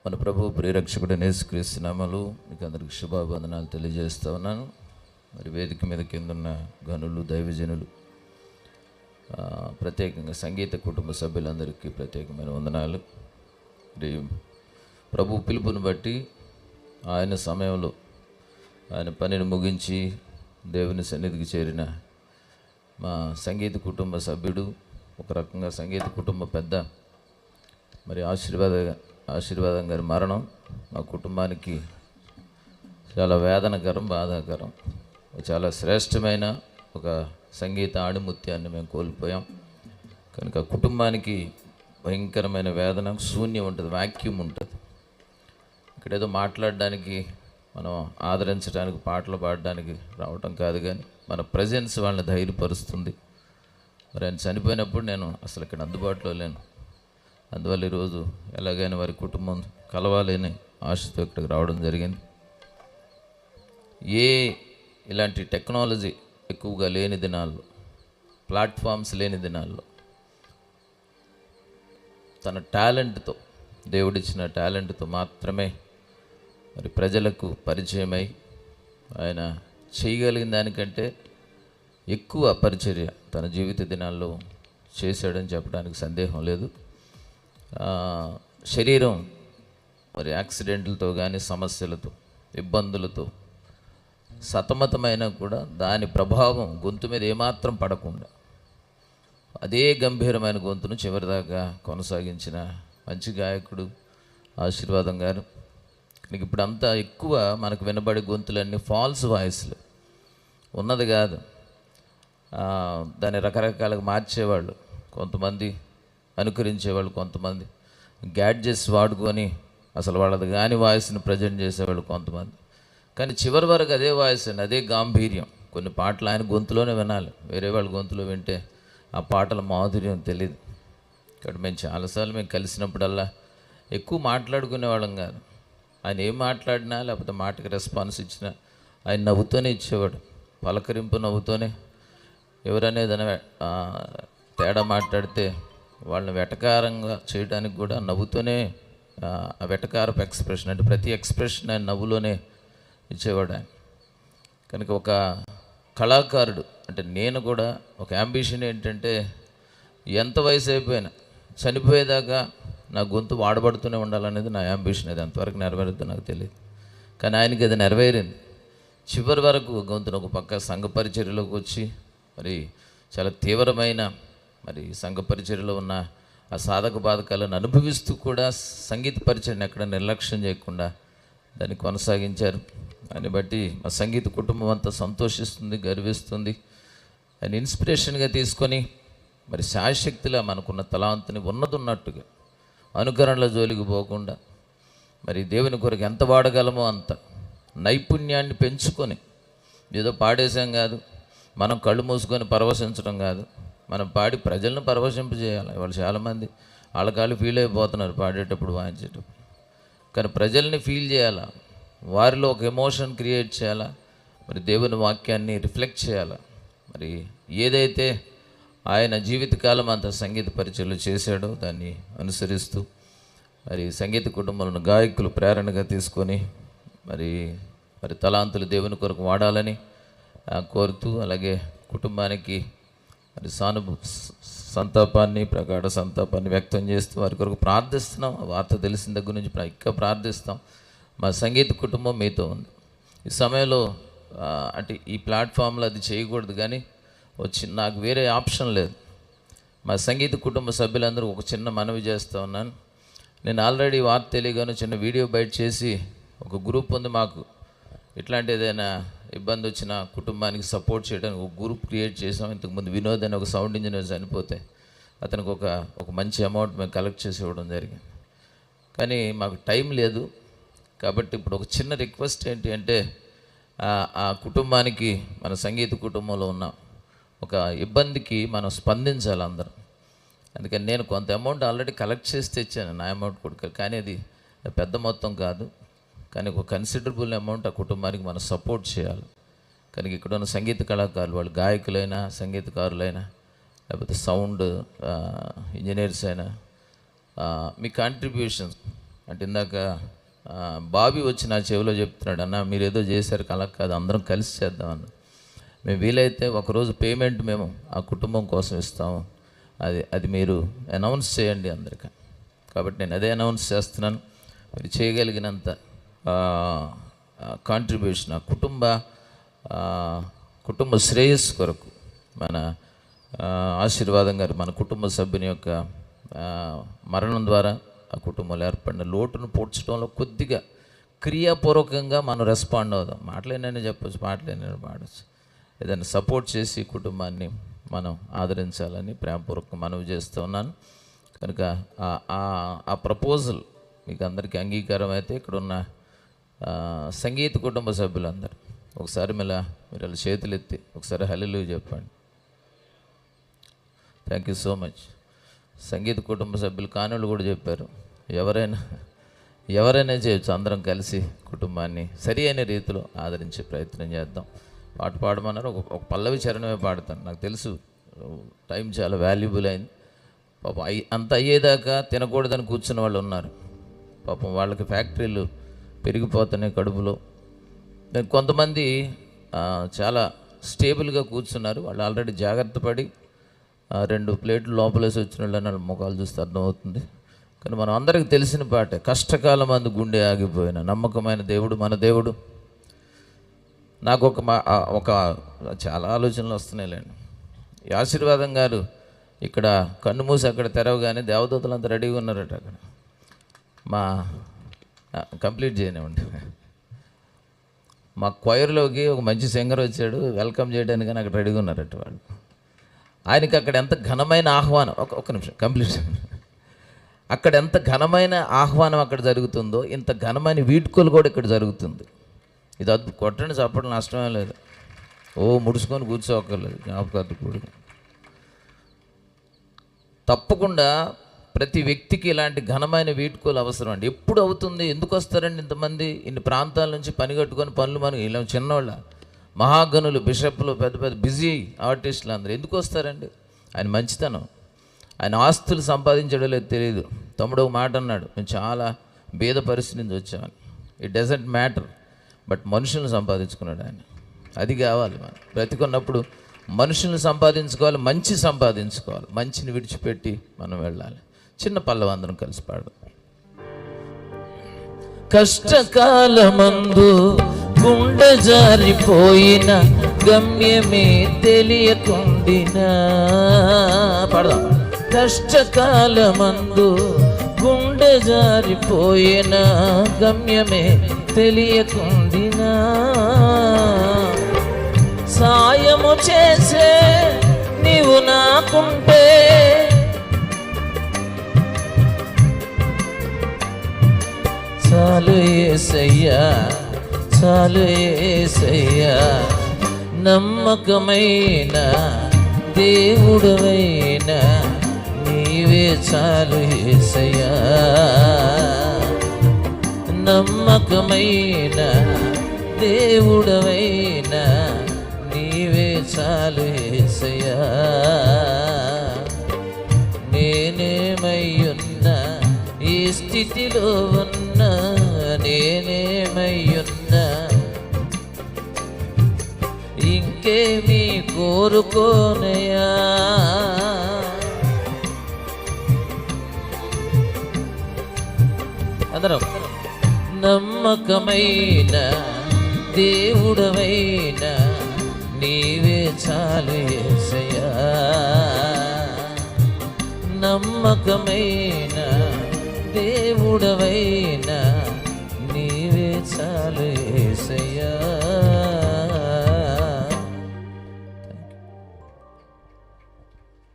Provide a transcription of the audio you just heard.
మన ప్రభు ప్రియరక్షకుడు యేసుక్రీస్తు నామములో మీకు అందరికి శుభావందనాలు తెలియజేస్తూ ఉన్నాను. మరి వేదిక మీద కిందున్న గనులు దైవజనులు, ప్రత్యేకంగా సంగీత కుటుంబ సభ్యులందరికీ ప్రత్యేకమైన వందనాలు. మరి ప్రభు పిలుపుని బట్టి ఆయన సమయంలో ఆయన పనిని ముగించి దేవుని సన్నిధికి చేరిన మా సంగీత కుటుంబ సభ్యుడు, ఒక రకంగా సంగీత కుటుంబ పెద్ద, మరి ఆశీర్వాదం గారి మరణం మా కుటుంబానికి చాలా వేదనకరం, బాధాకరం. చాలా శ్రేష్టమైన ఒక సంగీత ఆణిముత్యాన్ని మేము కోల్పోయాం. కనుక కుటుంబానికి భయంకరమైన వేదన, శూన్యం ఉంటుంది, వాక్యూమ్ ఉంటుంది. ఇక్కడేదో మాట్లాడడానికి, మనం ఆదరించడానికి, పాటలు పాడడానికి రావటం కాదు, కానీ మన ప్రజెన్స్ వాళ్ళని ధైర్యపరుస్తుంది. మరి ఆయన చనిపోయినప్పుడు నేను అసలు ఇక్కడ అందుబాటులో లేను. అందువల్ల ఈరోజు ఎలాగైనా వారి కుటుంబం కలవాలని ఆశతో ఇక్కడికి రావడం జరిగింది. ఇలాంటి టెక్నాలజీ ఎక్కువగా లేని దినాల్లో, ప్లాట్ఫామ్స్ లేని దినాల్లో తన టాలెంట్తో, దేవుడిచ్చిన టాలెంట్తో మాత్రమే మరి ప్రజలకు పరిచయమై ఆయన చేయగలిగిన దానికంటే ఎక్కువ పరిచర్య తన జీవిత దినాల్లో చేశాడని చెప్పడానికి సందేహం లేదు. శరీరం మరి యాక్సిడెంట్లతో కానీ, సమస్యలతో, ఇబ్బందులతో సతమతమైనా కూడా దాని ప్రభావం గొంతు మీద ఏమాత్రం పడకుండా అదే గంభీరమైన గొంతును చివరిదాకా కొనసాగించిన మంచి గాయకుడు ఆశీర్వాదం గారు. ఇప్పుడు అంతా ఎక్కువ మనకు వినబడే గొంతులన్నీ ఫాల్స్ వాయిస్లు, ఉన్నది కాదు. దాన్ని రకరకాలుగా మార్చేవాళ్ళు కొంతమంది, అనుకరించేవాళ్ళు కొంతమంది, గ్యాడ్జెట్స్ వాడుకొని అసలు వాళ్ళది కాని వాయిస్ని ప్రజెంట్ చేసేవాళ్ళు కొంతమంది. కానీ చివరి వరకు అదే వాయిస్ అండి, అదే గాంభీర్యం. కొన్ని పాటలు ఆయన గొంతులోనే వినాలి, వేరే వాళ్ళ గొంతులో వింటే ఆ పాటల మాధుర్యం తెలియదు. ఇక్కడ మేము చాలాసార్లు మేము కలిసినప్పుడల్లా ఎక్కువ మాట్లాడుకునేవాళ్ళం కాదు. ఆయన ఏం మాట్లాడినా, లేకపోతే మాటకి రెస్పాన్స్ ఇచ్చినా ఆయన నవ్వుతూనే ఇచ్చేవాడు, పలకరింపు నవ్వుతూనే. ఎవరైనా ఏదైనా తేడా మాట్లాడితే వాళ్ళని వెటకారంగా చేయడానికి కూడా నవ్వుతూనే, ఆ వెటకారపు ఎక్స్ప్రెషన్, అంటే ప్రతి ఎక్స్ప్రెషన్ ఆయన నవ్వులోనే ఇచ్చేవాడు ఆయన. కనుక ఒక కళాకారుడు అంటే నేను కూడా ఒక యాంబిషన్ ఏంటంటే, ఎంత వయసు అయిపోయినా చనిపోయేదాకా నా గొంతు వాడబడుతూనే ఉండాలనేది నా యాంబిషన్. అది ఎంతవరకు నెరవేరుద్దో నాకు తెలియదు, కానీ ఆయనకి అది నెరవేరింది. చివరి వరకు గొంతును ఒక పక్క సంఘ పరిచర్యలోకి వచ్చి మరి చాలా తీవ్రమైన మరి సంఘ పరిచర్యలో ఉన్న ఆ సాధక బాధకాలను అనుభవిస్తూ కూడా సంగీత పరిచర్యను ఎక్కడ నిర్లక్ష్యం చేయకుండా దాన్ని కొనసాగించారు. దాన్ని బట్టి మా సంగీత కుటుంబం అంతా సంతోషిస్తుంది, గర్విస్తుంది. ఆయన ఇన్స్పిరేషన్గా తీసుకొని మరి శాయశక్తిలా మనకున్న తలాంతుని ఉన్నట్టుగా అనుకరణల జోలికి పోకుండా మరి దేవుని కొరకు ఎంత వాడగలమో అంత నైపుణ్యాన్ని పెంచుకొని, ఏదో పాడేసాం కాదు, మనం కళ్ళు మూసుకొని పరవశించడం కాదు, మనం పాడి ప్రజలను పరవశింపజేయాలి. వాళ్ళు చాలామంది వాళ్ళకాళ్ళు ఫీల్ అయిపోతున్నారు పాడేటప్పుడు, వాయించేటప్పుడు. కానీ ప్రజల్ని ఫీల్ చేయాలా, వారిలో ఒక ఎమోషన్ క్రియేట్ చేయాలా, మరి దేవుని వాక్యాన్ని రిఫ్లెక్ట్ చేయాలా. మరి ఏదైతే ఆయన జీవితకాలం అంత సంగీత పరిచయలు చేశాడో దాన్ని అనుసరిస్తూ మరి సంగీత కుటుంబాలను గాయకులు ప్రేరణగా తీసుకొని మరి తలాంతులు దేవుని కొరకు వాడాలని కోరుతూ, అలాగే కుటుంబానికి మరి సంతాపాన్ని, ప్రగాఢ సంతాపాన్ని వ్యక్తం చేస్తూ వారి కొరకు ప్రార్థిస్తున్నాం. ఆ వార్త తెలిసిన దగ్గర నుంచి ఇంకా ప్రార్థిస్తాం. మా సంగీత కుటుంబం మీతో ఉంది. ఈ సమయంలో అంటే ఈ ప్లాట్ఫామ్లో అది చేయకూడదు, కానీ నాకు వేరే ఆప్షన్ లేదు. మా సంగీత కుటుంబ సభ్యులందరూ ఒక చిన్న మనవి చేస్తూ ఉన్నాను. నేను ఆల్రెడీ వార్త తెలియగానే చిన్న వీడియో బయట చేసి ఒక గ్రూప్ ఉంది మాకు. ఇట్లాంటి ఏదైనా ఇబ్బంది వచ్చిన కుటుంబానికి సపోర్ట్ చేయడానికి ఒక గ్రూప్ క్రియేట్ చేసాం. ఇంతకుముందు వినోద్ అని ఒక సౌండ్ ఇంజనీర్ చనిపోతే అతనికి ఒక మంచి అమౌంట్ మేము కలెక్ట్ చేసి ఇవ్వడం జరిగింది. కానీ మాకు టైం లేదు. కాబట్టి ఇప్పుడు ఒక చిన్న రిక్వెస్ట్ ఏంటి అంటే, ఆ కుటుంబానికి, మన సంగీత కుటుంబంలో ఉన్న ఒక ఇబ్బందికి మనం స్పందించాలి అందరం. అందుకని నేను కొంత అమౌంట్ ఆల్రెడీ కలెక్ట్ చేసి తెచ్చాను, నా అమౌంట్ కూడా. కానీ అది పెద్ద మొత్తం కాదు, కానీ ఒక కన్సిడరబుల్ అమౌంట్ ఆ కుటుంబానికి మనం సపోర్ట్ చేయాలి. కనుక ఇక్కడ ఉన్న సంగీత కళాకారులు, వాళ్ళు గాయకులైనా, సంగీతకారులైనా, లేకపోతే సౌండ్ ఇంజనీర్స్ అయినా, మీ కాంట్రిబ్యూషన్స్ అంటే ఇందాక బాబీ వచ్చి నా చెవిలో చెప్తున్నాడు, అన్న మీరు ఏదో చేశారు కల కాదు, అందరం కలిసి చేద్దామన్న. మేము వీలైతే ఒకరోజు పేమెంట్ మేము ఆ కుటుంబం కోసం ఇస్తాము, అది మీరు అనౌన్స్ చేయండి అందరికీ. కాబట్టి నేను అదే అనౌన్స్ చేస్తున్నాను. మీరు చేయగలిగినంత కాంట్రిబ్యూషన్ కుటుంబ శ్రేయస్సు కొరకు మన ఆశీర్వాదం గారు మన కుటుంబ సభ్యుని యొక్క మరణం ద్వారా ఆ కుటుంబంలో ఏర్పడిన లోటును పూడ్చడంలో కొద్దిగా క్రియాపూర్వకంగా మనం రెస్పాండ్ అవుదాం. మాటలేనని చెప్పచ్చు, మాటలేనని పాడచ్చు. ఏదైనా సపోర్ట్ చేసి కుటుంబాన్ని మనం ఆదరించాలని ప్రేమపూర్వకంగా మనవి చేస్తూ ఉన్నాను. కనుక ఆ ప్రపోజల్ మీకు అందరికీ అంగీకారం అయితే ఇక్కడున్న సంగీత కుటుంబ సభ్యులందరూ ఒకసారి మీరు అలా చేతులు ఎత్తి ఒకసారి హల్లెలూయా చెప్పండి. Thank you so much. సంగీత కుటుంబ సభ్యులు కానోళ్ళు కూడా చెప్పారు, ఎవరైనా చేయొచ్చు. అందరం కలిసి కుటుంబాన్ని సరి అయిన రీతిలో ఆదరించే ప్రయత్నం చేద్దాం. పాట పాడమన్నారు, ఒక పల్లవి చరణమే పాడతాను. నాకు తెలుసు టైం చాలా వాల్యుబుల్ అయింది. పాపం అంత అయ్యేదాకా తినకూడదని కూర్చున్న వాళ్ళు ఉన్నారు. పాపం వాళ్ళకి ఫ్యాక్టరీలు పెరిగిపోతున్నాయి కడుపులో. కొంతమంది చాలా స్టేబుల్గా కూర్చున్నారు. వాళ్ళు ఆల్రెడీ జాగ్రత్త పడి 2 ప్లేట్లు లోపలేసి వచ్చిన వాళ్ళు ముఖాలు చూస్తే అర్థమవుతుంది. కానీ మనం అందరికీ తెలిసిన పాటే, కష్టకాలం అందు గుండె ఆగిపోయిన నమ్మకమైన దేవుడు మన దేవుడు. నాకు ఒక చాలా ఆలోచనలు వస్తున్నాయిలేండి. ఈ ఆశీర్వాదం గారు ఇక్కడ కన్ను మూసి అక్కడ తెరవగానే దేవదూతలంతా రెడీగా ఉన్నారట. అక్కడ కంప్లీట్ చేయనివ్వండి. మా క్వైర్లోకి ఒక మంచి సింగర్ వచ్చాడు, వెల్కమ్ చేయడానికి అక్కడ రెడీగా ఉన్నారట వాళ్ళు. ఆయనకి అక్కడ ఎంత ఘనమైన ఆహ్వానం, ఒక నిమిషం కంప్లీట్. అక్కడ ఎంత ఘనమైన ఆహ్వానం అక్కడ జరుగుతుందో ఇంత ఘనమైన వీడ్కోలు కూడా ఇక్కడ జరుగుతుంది. ఇది కొట్టండి, చెప్పడం నష్టమే లేదు. ముడుచుకొని కూర్చోక్కర్లేదు. జ్ఞాపకార్థకుడు తప్పకుండా ప్రతి వ్యక్తికి ఇలాంటి ఘనమైన వీడ్కోలు అవసరం అండి. ఎప్పుడు అవుతుంది? ఎందుకు వస్తారండి ఇంతమంది ఇన్ని ప్రాంతాల నుంచి పని కట్టుకొని పనులు ఇలా చిన్నవాళ్ళ మహాగనులు, బిషప్లు, పెద్ద పెద్ద బిజీ ఆర్టిస్టులు అందరూ ఎందుకు వస్తారండి? ఆయన మంచితనం, ఆయన ఆస్తులు సంపాదించడం లేదు తెలియదు. తమ్ముడు ఒక మాట అన్నాడు, మేము చాలా బీద పరిస్థితి నుంచి వచ్చామని. ఇట్ డజంట్ మ్యాటర్, బట్ మనుషులను సంపాదించుకున్నాడు ఆయన. అది కావాలి. మనం బ్రతికున్నప్పుడు మనుషులను సంపాదించుకోవాలి, మంచి సంపాదించుకోవాలి. మంచిని విడిచిపెట్టి మనం వెళ్ళాలి. చిన్న పల్లవందరం కలిసి పాడు. కష్టకాలమందు గుండె జారిపోయిన గమ్యమే తెలియకుండినా పడదాం. కష్టకాలమందు గుండె జారిపోయిన గమ్యమే తెలియకుండినా సాయము చేసే నీవు నాకుంటే చాలు యేసయ్యా, చాలు యేసయ్యా, నమ్మకమైన దేవుడవైన నీవే చాలు యేసయ్యా, నమ్మకమైన దేవుడవైన నీవే చాలు యేసయ్యా. నేనేమయ్యున్నా ఈ స్థితిలో ఉన్నా, నేనేమయ్యున్నా ఇంకేమీ కోరుకోనయా. అందరం నమ్మకమైన దేవుడవైన నీవే చాలు యేసయ్యా, నమ్మకమైన దేవుడవైన నీవే చాలు యేసయ్యా.